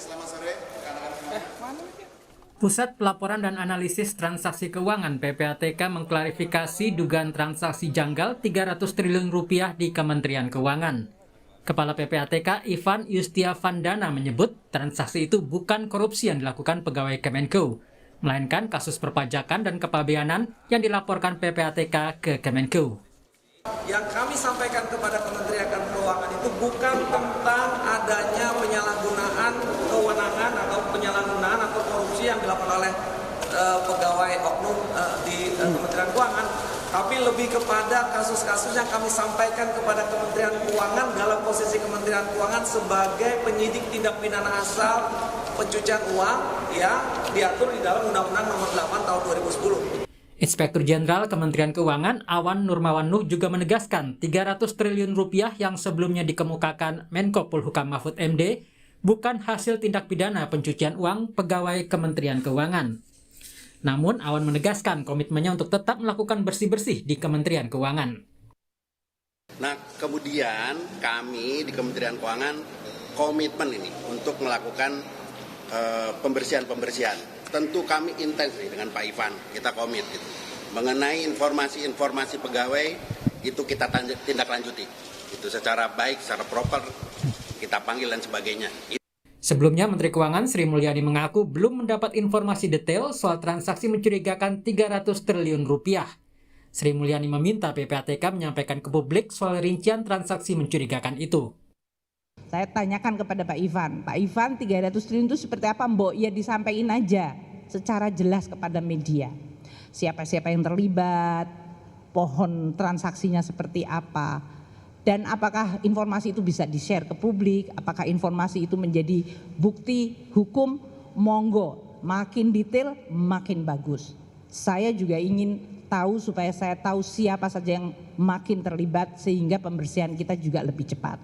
Selamat sore, rekan-rekan semua. Pusat Pelaporan dan Analisis Transaksi Keuangan (PPATK) mengklarifikasi dugaan transaksi janggal 300 triliun rupiah di Kementerian Keuangan. Kepala PPATK Ivan Yustiavandana menyebut transaksi itu bukan korupsi yang dilakukan pegawai Kemenko, melainkan kasus perpajakan dan kepabeanan yang dilaporkan PPATK ke Kemenko. Yang kami sampaikan kepada Kementerian Keuangan itu bukan tentang adanya penyalahgunaan kewenangan atau penyalahgunaan atau korupsi yang dilakukan oleh pegawai oknum di Kementerian Keuangan, tapi lebih kepada kasus-kasus yang kami sampaikan kepada Kementerian Keuangan dalam posisi Kementerian Keuangan sebagai penyidik tindak pidana asal pencucian uang yang diatur di dalam Undang-Undang Nomor 8 Tahun 2010. Inspektur Jenderal Kementerian Keuangan Awan Nurmawan Nuh juga menegaskan 300 triliun rupiah yang sebelumnya dikemukakan Menko Polhukam Mahfud MD bukan hasil tindak pidana pencucian uang pegawai Kementerian Keuangan. Namun Awan menegaskan komitmennya untuk tetap melakukan bersih-bersih di Kementerian Keuangan. Nah, kemudian kami di Kementerian Keuangan komitmen ini untuk melakukan pembersihan. Tentu kami intens nih dengan Pak Ivan, kita komit gitu. Mengenai informasi pegawai itu kita tindak lanjuti. Itu secara baik, secara proper, kita panggil dan sebagainya. Sebelumnya, Menteri Keuangan Sri Mulyani mengaku belum mendapat informasi detail soal transaksi mencurigakan 300 triliun rupiah. Sri Mulyani meminta PPATK menyampaikan ke publik soal rincian transaksi mencurigakan itu. Saya tanyakan kepada Pak Ivan 300 triliun itu seperti apa Mbok? Ya disampaikan aja secara jelas kepada media. Siapa-siapa yang terlibat, pohon transaksinya seperti apa, dan apakah informasi itu bisa di-share ke publik, apakah informasi itu menjadi bukti hukum, monggo, makin detail makin bagus. Saya juga ingin tahu supaya saya tahu siapa saja yang makin terlibat sehingga pembersihan kita juga lebih cepat.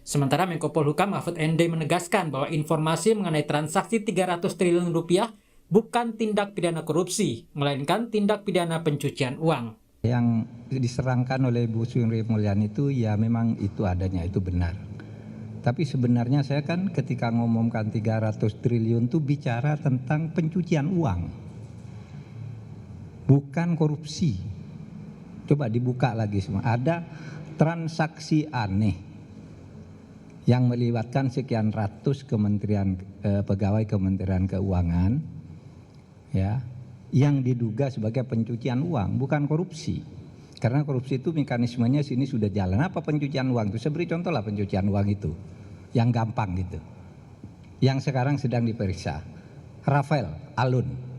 Sementara Menko Polhukam Mahfud MD menegaskan bahwa informasi mengenai transaksi 300 triliun rupiah bukan tindak pidana korupsi, melainkan tindak pidana pencucian uang. Yang diserangkan oleh Bu Sri Mulyani itu ya memang itu adanya, itu benar. Tapi sebenarnya saya kan ketika ngomongkan 300 triliun itu bicara tentang pencucian uang, bukan korupsi. Coba dibuka lagi semua, ada transaksi aneh yang melibatkan sekian ratus pegawai Kementerian Keuangan, ya, yang diduga sebagai pencucian uang, bukan korupsi. Karena korupsi itu mekanismenya sini sudah jalan. Apa pencucian uang itu? Saya beri contoh lah pencucian uang itu, yang gampang gitu, yang sekarang sedang diperiksa, Rafael Alun.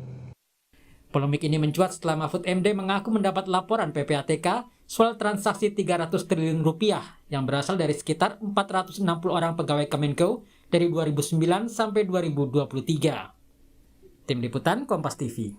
Polemik ini mencuat setelah Mahfud MD mengaku mendapat laporan PPATK soal transaksi 300 triliun rupiah yang berasal dari sekitar 460 orang pegawai Kemenko dari 2009 sampai 2023. Tim Liputan Kompas TV.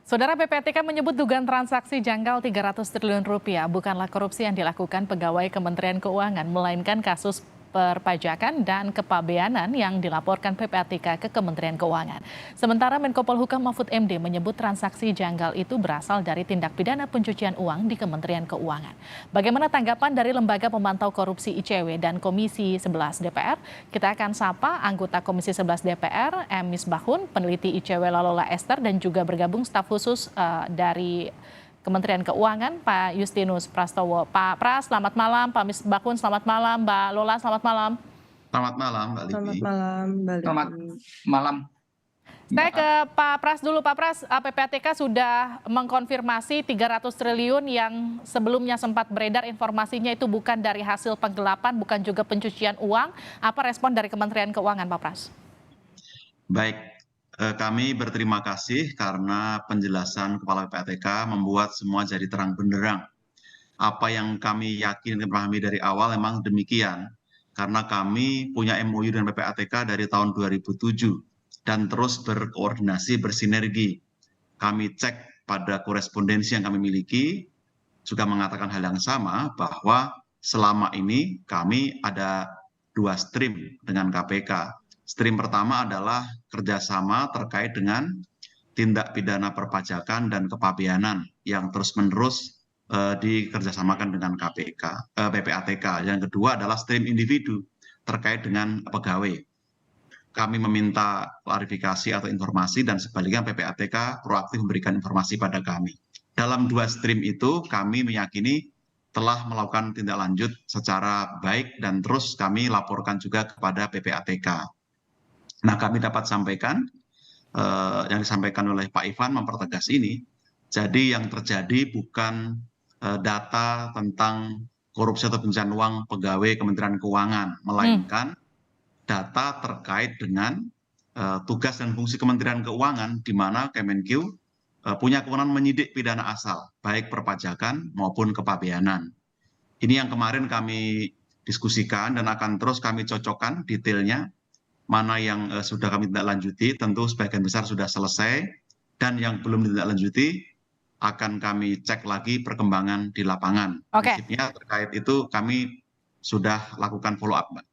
Saudara, PPATK menyebut dugaan transaksi janggal 300 triliun rupiah bukanlah korupsi yang dilakukan pegawai Kementerian Keuangan, melainkan kasus perpajakan dan kepabeanan yang dilaporkan PPATK ke Kementerian Keuangan. Sementara Menko Polhukam Mahfud MD menyebut transaksi janggal itu berasal dari tindak pidana pencucian uang di Kementerian Keuangan. Bagaimana tanggapan dari Lembaga Pemantau Korupsi ICW dan Komisi 11 DPR? Kita akan sapa anggota Komisi 11 DPR, M. Misbahun, peneliti ICW Lalola Esther, dan juga bergabung staf khusus dari Kementerian Keuangan, Pak Justinus Prastowo. Pak Pras, selamat malam. Pak Misbahun, selamat malam. Mbak Lola, selamat malam. Selamat malam, Mbak Livi. Selamat malam, Mbak Livi. Selamat malam. Saya ke Pak Pras dulu. Pak Pras, PPATK sudah mengkonfirmasi 300 triliun yang sebelumnya sempat beredar informasinya itu bukan dari hasil penggelapan, bukan juga pencucian uang. Apa respon dari Kementerian Keuangan, Pak Pras? Baik, kami berterima kasih karena penjelasan Kepala PPATK membuat semua jadi terang benderang. Apa yang kami yakin dan pahami dari awal memang demikian. Karena kami punya MOU dengan PPATK dari tahun 2007 dan terus berkoordinasi, bersinergi. Kami cek pada korespondensi yang kami miliki, juga mengatakan hal yang sama bahwa selama ini kami ada 2 stream dengan KPK. Stream pertama adalah kerjasama terkait dengan tindak pidana perpajakan dan kepabeanan yang terus-menerus dikerjasamakan dengan PPATK. Yang kedua adalah stream individu, terkait dengan pegawai. Kami meminta klarifikasi atau informasi dan sebaliknya PPATK proaktif memberikan informasi pada kami. Dalam 2 stream itu kami meyakini telah melakukan tindak lanjut secara baik dan terus kami laporkan juga kepada PPATK. Nah, kami dapat sampaikan yang disampaikan oleh Pak Ivan mempertegas ini. Jadi yang terjadi bukan data tentang korupsi atau pencucian uang pegawai Kementerian Keuangan, melainkan data terkait dengan tugas dan fungsi Kementerian Keuangan di mana Kemenkeu punya kewenangan menyidik pidana asal, baik perpajakan maupun kepabeanan. Ini yang kemarin kami diskusikan dan akan terus kami cocokkan detailnya, mana yang sudah kami tindak lanjuti, tentu sebagian besar sudah selesai, dan yang belum ditindaklanjuti akan kami cek lagi perkembangan di lapangan. Prinsipnya terkait itu kami sudah lakukan follow up, Mbak.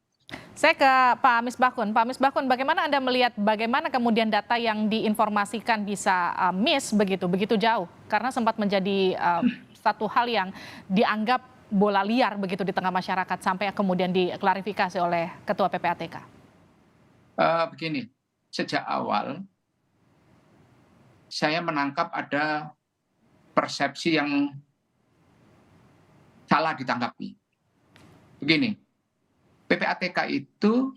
Saya ke Pak Misbahkun. Pak Misbahkun, bagaimana Anda melihat bagaimana kemudian data yang diinformasikan bisa miss begitu jauh? Karena sempat menjadi satu hal yang dianggap bola liar begitu di tengah masyarakat sampai kemudian diklarifikasi oleh Ketua PPATK. Begini, sejak awal saya menangkap ada persepsi yang salah ditanggapi. Begini, PPATK itu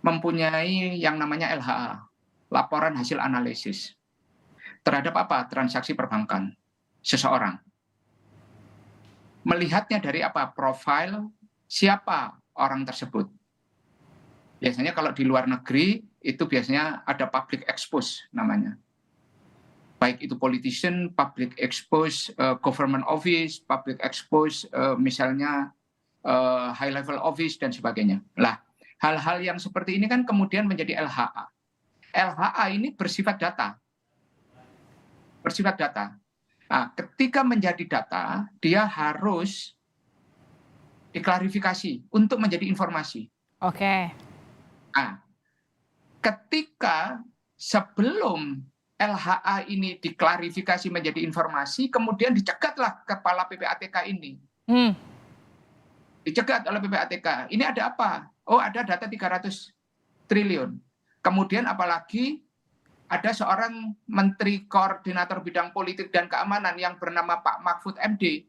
mempunyai yang namanya LHA, laporan hasil analisis, terhadap apa? Transaksi perbankan seseorang. Melihatnya dari apa? Profil siapa orang tersebut. Biasanya kalau di luar negeri itu biasanya ada public expose namanya. Baik itu politician, public expose, government office, public expose, misalnya high level office dan sebagainya. Lah, hal-hal yang seperti ini kan kemudian menjadi LHA. LHA ini bersifat data. Bersifat data. Nah, ketika menjadi data, dia harus diklarifikasi untuk menjadi informasi. Oke. Nah, ketika sebelum LHA ini diklarifikasi menjadi informasi, kemudian dicegatlah kepala PPATK ini. Dicegat oleh PPATK. Ini ada apa? Oh, ada data 300 triliun. Kemudian apalagi ada seorang menteri koordinator bidang politik dan keamanan yang bernama Pak Mahfud MD.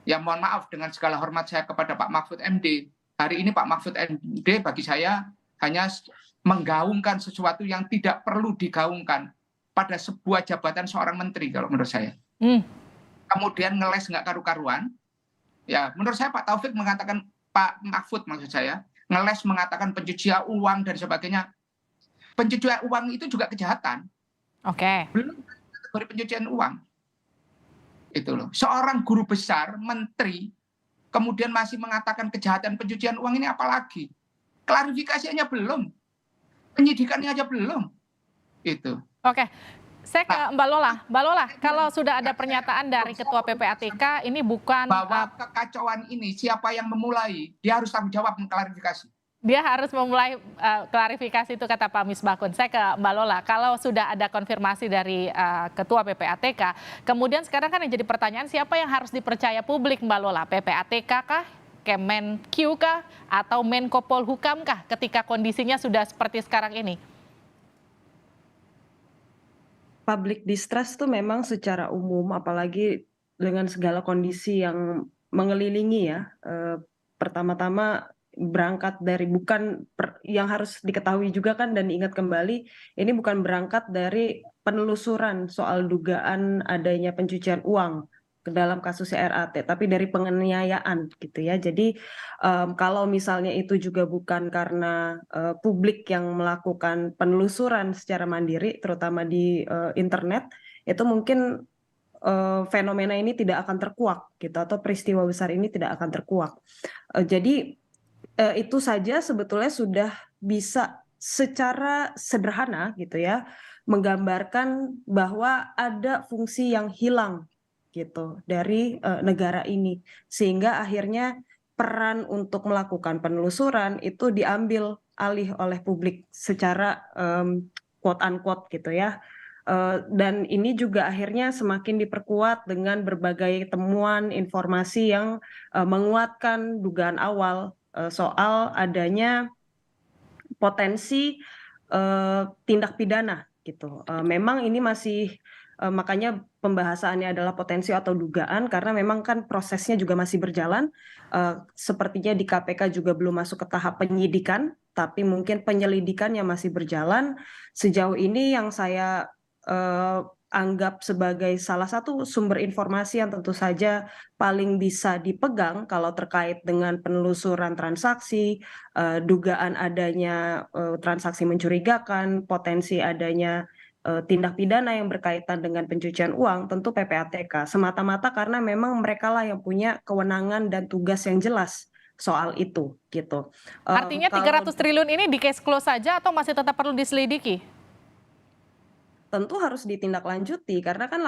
Ya mohon maaf dengan segala hormat saya kepada Pak Mahfud MD. Hari ini Pak Mahfud MD bagi saya hanya menggaungkan sesuatu yang tidak perlu digaungkan pada sebuah jabatan seorang menteri kalau menurut saya. Kemudian ngeles nggak karu-karuan. Ya, menurut saya Pak Taufik mengatakan, Pak Mahfud maksud saya, ngeles mengatakan pencucian uang dan sebagainya. Pencucian uang itu juga kejahatan. Oke. Belum kategori pencucian uang. Itu loh. Seorang guru besar, menteri, kemudian masih mengatakan kejahatan pencucian uang ini apalagi? Klarifikasinya belum. Penyidikannya aja belum. Itu. Oke. Saya ke Mbak Lola. Mbak Lola, kalau sudah ada pernyataan dari Ketua PPATK, ini bukan bahwa kekacauan ini siapa yang memulai, dia harus tanggung jawab mengklarifikasi. Dia harus memulai klarifikasi itu kata Pak Misbahkun. Saya ke Mbak Lola, kalau sudah ada konfirmasi dari Ketua PPATK, kemudian sekarang kan yang jadi pertanyaan siapa yang harus dipercaya publik Mbak Lola? PPATK kah? Kemenkeu kah? Atau Menko Polhukam kah ketika kondisinya sudah seperti sekarang ini? Public distrust tuh memang secara umum, apalagi dengan segala kondisi yang mengelilingi ya. Pertama-tama berangkat dari yang harus diketahui juga kan dan diingat kembali, ini bukan berangkat dari penelusuran soal dugaan adanya pencucian uang ke dalam kasus RAT, tapi dari penganiayaan gitu ya. Jadi kalau misalnya itu juga bukan karena publik yang melakukan penelusuran secara mandiri, terutama di internet, itu mungkin fenomena ini tidak akan terkuak gitu, atau peristiwa besar ini tidak akan terkuak. Jadi itu saja sebetulnya sudah bisa secara sederhana gitu ya menggambarkan bahwa ada fungsi yang hilang gitu dari negara ini, sehingga akhirnya peran untuk melakukan penelusuran itu diambil alih oleh publik secara quote unquote gitu ya. Dan ini juga akhirnya semakin diperkuat dengan berbagai temuan informasi yang menguatkan dugaan awal soal adanya potensi tindak pidana gitu. Memang ini masih makanya pembahasannya adalah potensi atau dugaan karena memang kan prosesnya juga masih berjalan. Sepertinya di KPK juga belum masuk ke tahap penyidikan, tapi mungkin penyelidikannya masih berjalan. Sejauh ini yang saya anggap sebagai salah satu sumber informasi yang tentu saja paling bisa dipegang kalau terkait dengan penelusuran transaksi, dugaan adanya transaksi mencurigakan, potensi adanya tindak pidana yang berkaitan dengan pencucian uang, tentu PPATK. Semata-mata karena memang mereka lah yang punya kewenangan dan tugas yang jelas soal itu, gitu. Artinya 300 triliun ini di case close saja atau masih tetap perlu diselidiki? Tentu harus ditindaklanjuti karena kan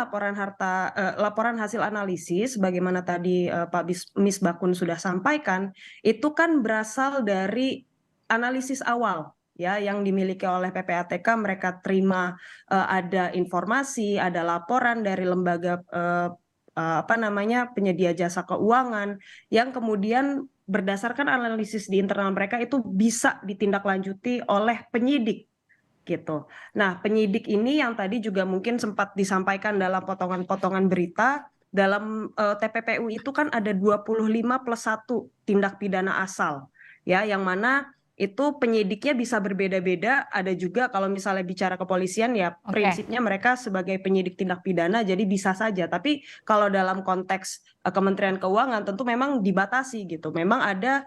laporan hasil analisis bagaimana tadi Pak Misbakun sudah sampaikan itu kan berasal dari analisis awal ya yang dimiliki oleh PPATK. Mereka terima ada informasi, ada laporan dari lembaga penyedia jasa keuangan yang kemudian berdasarkan analisis di internal mereka itu bisa ditindaklanjuti oleh penyidik gitu. Nah, penyidik ini yang tadi juga mungkin sempat disampaikan dalam potongan-potongan berita, dalam TPPU itu kan ada 25+1 tindak pidana asal, ya, yang mana itu penyidiknya bisa berbeda-beda. Ada juga kalau misalnya bicara kepolisian ya prinsipnya mereka sebagai penyidik tindak pidana jadi bisa saja. Tapi kalau dalam konteks Kementerian Keuangan tentu memang dibatasi gitu. Memang ada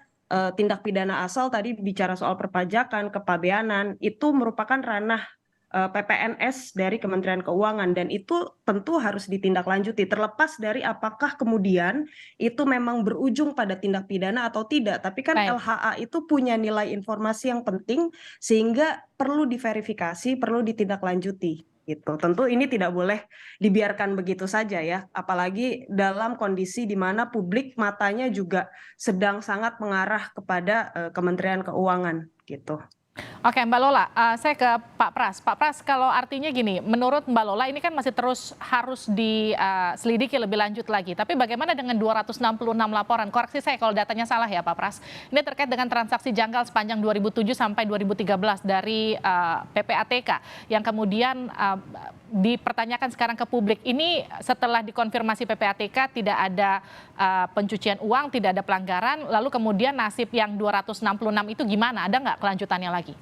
tindak pidana asal tadi bicara soal perpajakan, kepabeanan, itu merupakan ranah PPNS dari Kementerian Keuangan dan itu tentu harus ditindaklanjuti terlepas dari apakah kemudian itu memang berujung pada tindak pidana atau tidak. Tapi kan LHA itu punya nilai informasi yang penting sehingga perlu diverifikasi, perlu ditindaklanjuti. Gitu. Tentu ini tidak boleh dibiarkan begitu saja ya, apalagi dalam kondisi di mana publik matanya juga sedang sangat mengarah kepada Kementerian Keuangan gitu. Oke, Mbak Lola, saya ke Pak Pras. Pak Pras, kalau artinya gini, menurut Mbak Lola ini kan masih terus harus diselidiki lebih lanjut lagi. Tapi bagaimana dengan 266 laporan? Koreksi saya kalau datanya salah ya Pak Pras. Ini terkait dengan transaksi janggal sepanjang 2007 sampai 2013 dari PPATK yang kemudian dipertanyakan sekarang ke publik. Ini setelah dikonfirmasi PPATK tidak ada pencucian uang, tidak ada pelanggaran, lalu kemudian nasib yang 266 itu gimana? Ada nggak kelanjutannya lagi?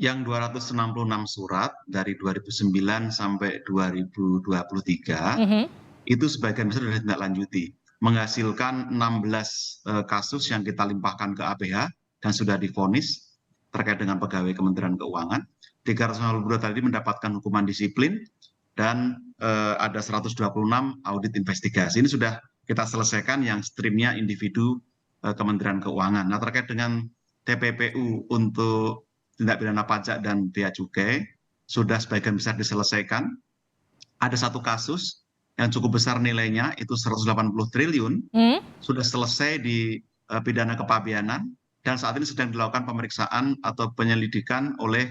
Yang 266 surat dari 2009 sampai 2023 itu sebagian besar sudah ditindaklanjuti, menghasilkan 16 kasus yang kita limpahkan ke APH dan sudah divonis terkait dengan pegawai Kementerian Keuangan. 352 tadi mendapatkan hukuman disiplin dan ada 126 audit investigasi. Ini sudah kita selesaikan yang streamnya individu Kementerian Keuangan. Nah, terkait dengan TPPU untuk tindak pidana pajak dan bea cukai sudah sebagian besar diselesaikan. Ada satu kasus yang cukup besar nilainya itu 180 triliun sudah selesai di pidana kepabeanan dan saat ini sedang dilakukan pemeriksaan atau penyelidikan oleh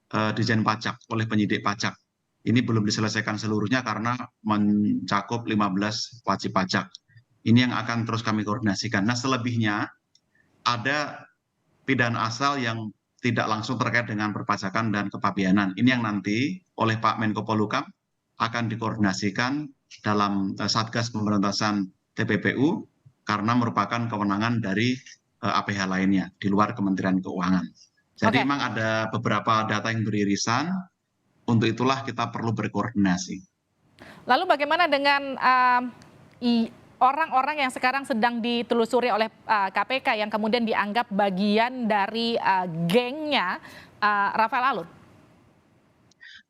Ditjen Pajak, oleh penyidik pajak. Ini belum diselesaikan seluruhnya karena mencakup 15 wajib pajak. Ini yang akan terus kami koordinasikan. Nah, selebihnya ada pidana asal yang tidak langsung terkait dengan perpajakan dan kepabeanan. Ini yang nanti oleh Pak Menko Polhukam akan dikoordinasikan dalam Satgas Pemberantasan TPPU karena merupakan kewenangan dari APH lainnya di luar Kementerian Keuangan. Jadi memang ada beberapa data yang beririsan, untuk itulah kita perlu berkoordinasi. Lalu bagaimana dengan orang-orang yang sekarang sedang ditelusuri oleh KPK yang kemudian dianggap bagian dari gengnya Rafael Alun?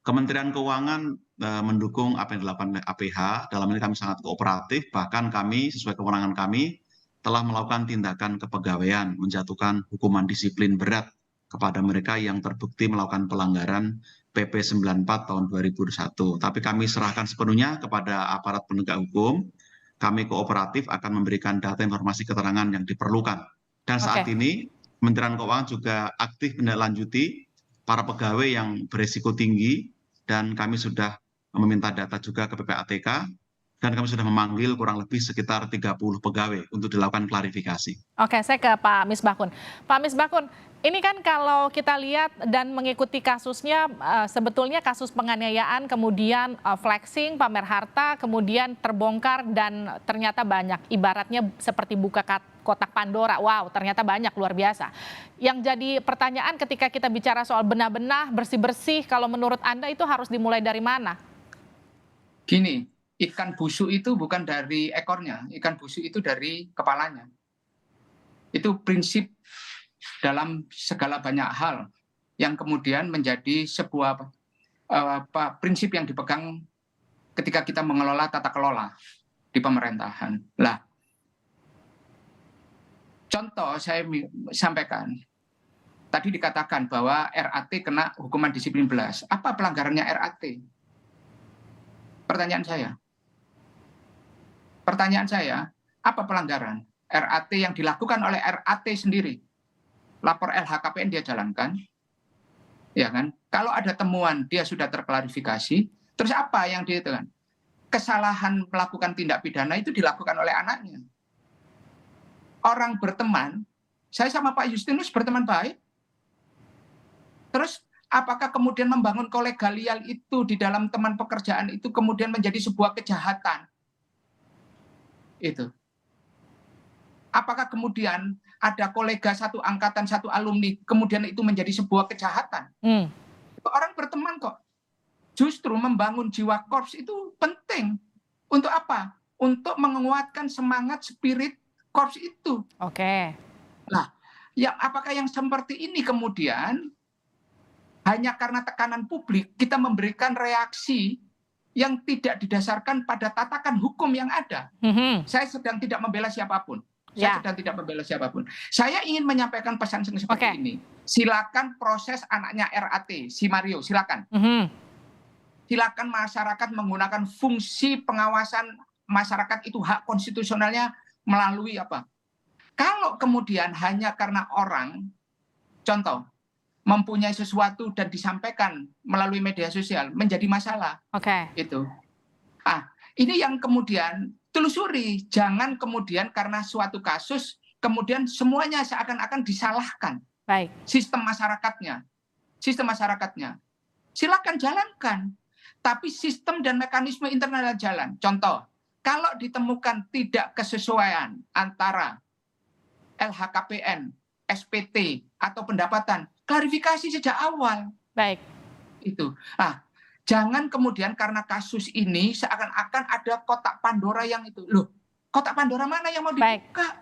Kementerian Keuangan mendukung apa yang dilakukan oleh APH, dalam ini kami sangat kooperatif, bahkan kami sesuai kewenangan kami telah melakukan tindakan kepegawaian, menjatuhkan hukuman disiplin berat kepada mereka yang terbukti melakukan pelanggaran PP 94 tahun 2001. Tapi kami serahkan sepenuhnya kepada aparat penegak hukum. Kami kooperatif akan memberikan data informasi keterangan yang diperlukan. Dan saat ini Kementerian Keuangan juga aktif menindaklanjuti para pegawai yang berisiko tinggi dan kami sudah meminta data juga ke PPATK dan kami sudah memanggil kurang lebih sekitar 30 pegawai untuk dilakukan klarifikasi. Oke, saya ke Pak Misbahkun. Pak Misbahkun, ini kan kalau kita lihat dan mengikuti kasusnya, sebetulnya kasus penganiayaan, kemudian flexing, pamer harta, kemudian terbongkar dan ternyata banyak. Ibaratnya seperti buka kotak Pandora, wow ternyata banyak, luar biasa. Yang jadi pertanyaan ketika kita bicara soal benah-benah, bersih-bersih, kalau menurut Anda itu harus dimulai dari mana? Gini, ikan busuk itu bukan dari ekornya, ikan busuk itu dari kepalanya. Itu prinsip dalam segala banyak hal yang kemudian menjadi sebuah prinsip yang dipegang ketika kita mengelola tata kelola di pemerintahan. Lah, contoh saya sampaikan, tadi dikatakan bahwa RAT kena hukuman disiplin belas. Apa pelanggarannya RAT? Pertanyaan saya, apa pelanggaran RAT yang dilakukan oleh RAT sendiri? Lapor LHKPN dia jalankan, ya kan? Kalau ada temuan dia sudah terklarifikasi, terus apa yang dia itu kan? Kesalahan melakukan tindak pidana itu dilakukan oleh anaknya. Orang berteman, saya sama Pak Justinus berteman baik. Terus apakah kemudian membangun kolegial itu di dalam teman pekerjaan itu kemudian menjadi sebuah kejahatan? Itu. Apakah kemudian ada kolega satu angkatan, satu alumni, kemudian itu menjadi sebuah kejahatan? Orang berteman kok. Justru membangun jiwa korps itu penting. Untuk apa? Untuk menguatkan semangat spirit korps itu. Oke. Nah, apakah yang seperti ini kemudian hanya karena tekanan publik kita memberikan reaksi yang tidak didasarkan pada tatakan hukum yang ada? Saya sedang tidak membela siapapun. Saya ingin menyampaikan pesan seperti ini. Silakan proses anaknya RAT, si Mario, silakan. Silakan masyarakat menggunakan fungsi pengawasan masyarakat, itu hak konstitusionalnya melalui apa? Kalau kemudian hanya karena orang, contoh, mempunyai sesuatu dan disampaikan melalui media sosial menjadi masalah. Itu. Ini yang kemudian telusuri, jangan kemudian karena suatu kasus kemudian semuanya seakan-akan disalahkan. Baik. Sistem masyarakatnya. Silakan jalankan. Tapi sistem dan mekanisme internal jalan. Contoh, kalau ditemukan tidak kesesuaian antara LHKPN, SPT atau pendapatan, klarifikasi sejak awal. Baik. Itu. Jangan kemudian karena kasus ini seakan-akan ada kotak Pandora yang itu. Loh, kotak Pandora mana yang mau dibuka?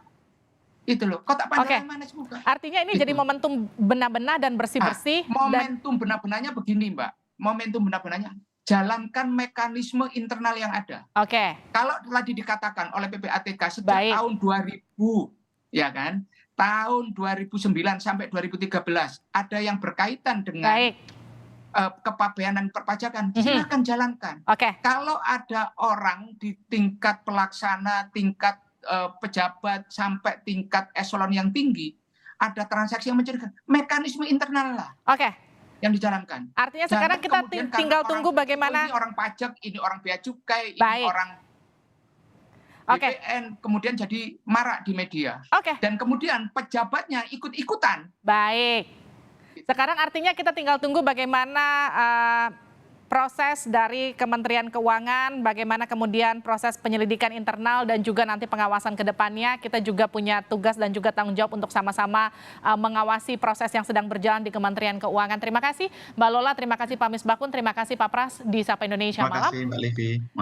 Itu loh, kotak Pandora mana dibuka? Artinya ini jadi momentum benah-benah dan bersih-bersih. Momentum benah-benahnya begini, Mbak. Momentum benah-benahnya, jalankan mekanisme internal yang ada. Kalau tadi dikatakan oleh PPATK sejak tahun 2000, ya kan? Tahun 2009 sampai 2013 ada yang berkaitan dengan kepabeanan perpajakan, silakan jalankan. Kalau ada orang di tingkat pelaksana, tingkat pejabat sampai tingkat eselon yang tinggi, ada transaksi yang mencurigakan, mekanisme internal lah yang dijalankan. Artinya sekarang kita tinggal tunggu bagaimana. Ini orang pajak, ini orang bea cukai, ini orang BPN, kemudian jadi marak di media. Dan kemudian pejabatnya ikut-ikutan. Baik. Sekarang artinya kita tinggal tunggu bagaimana proses dari Kementerian Keuangan, bagaimana kemudian proses penyelidikan internal dan juga nanti pengawasan ke depannya. Kita juga punya tugas dan juga tanggung jawab untuk sama-sama mengawasi proses yang sedang berjalan di Kementerian Keuangan. Terima kasih Mbak Lola, terima kasih Pak Misbahkun, terima kasih Pak Pras di Sapa Indonesia Malam. Terima kasih Mbak Livi.